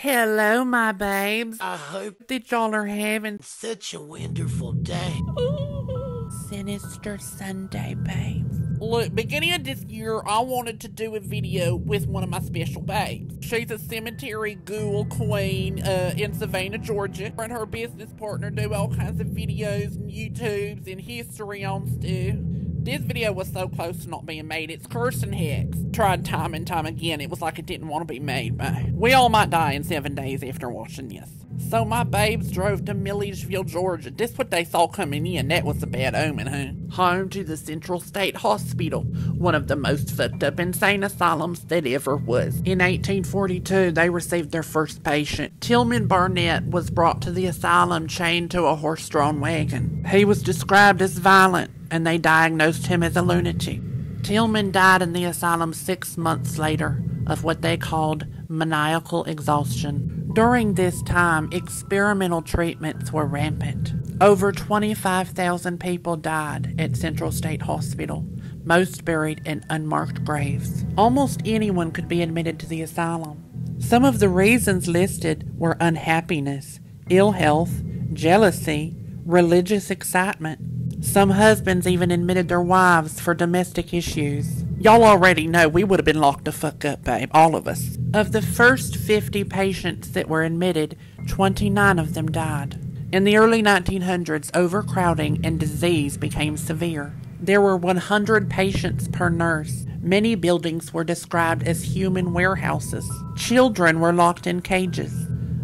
Hello, my babes. I hope That y'all are having such a wonderful day. Sinister Sunday, babes. Look, beginning of this year, I wanted to do a video with one of my special babes. She's a cemetery ghoul queen in Savannah, Georgia. Her and her business partner do all kinds of videos and YouTubes and history on stuff. This video was so close to not being made, it's cursing hex. Tried time and time again, it was like it didn't want to be made, but we all might die in 7 days after watching this. So my babes drove to Milledgeville, Georgia. This what they saw coming in. That was a bad omen, huh? Home to the Central State Hospital, one of the most fucked up insane asylums that ever was. In 1842, they received their first patient. Tillman Barnett was brought to the asylum chained to a horse-drawn wagon. He was described as violent, and they diagnosed him as a lunatic. Tillman died in the asylum 6 months later of what they called maniacal exhaustion. During this time, experimental treatments were rampant. Over 25,000 people died at Central State Hospital, most buried in unmarked graves. Almost anyone could be admitted to the asylum. Some of the reasons listed were unhappiness, ill health, jealousy, religious excitement. Some husbands even admitted their wives for domestic issues. Y'all already know we would have been locked the fuck up, babe, all of us. Of the first 50 patients that were admitted, 29 of them died. In the early 1900s, overcrowding and disease became severe. There were 100 patients per nurse. Many buildings were described as human warehouses. Children were locked in cages.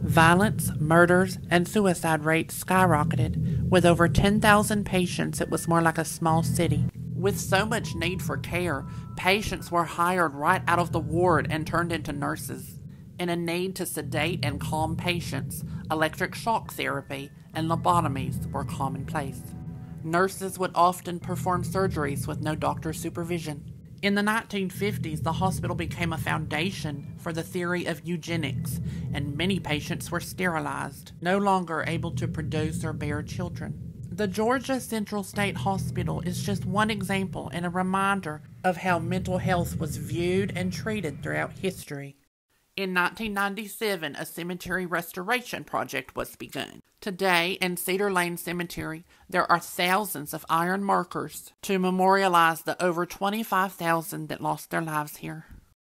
Violence, murders, and suicide rates skyrocketed. With over 10,000 patients, it was more like a small city. With so much need for care, patients were hired right out of the ward and turned into nurses. In a need to sedate and calm patients, electric shock therapy and lobotomies were commonplace. Nurses would often perform surgeries with no doctor's supervision. In the 1950s, the hospital became a foundation for the theory of eugenics, and many patients were sterilized, no longer able to produce or bear children. The Georgia Central State Hospital is just one example and a reminder of how mental health was viewed and treated throughout history. In 1997, a cemetery restoration project was begun. Today, in Cedar Lane Cemetery, there are thousands of iron markers to memorialize the over 25,000 that lost their lives here.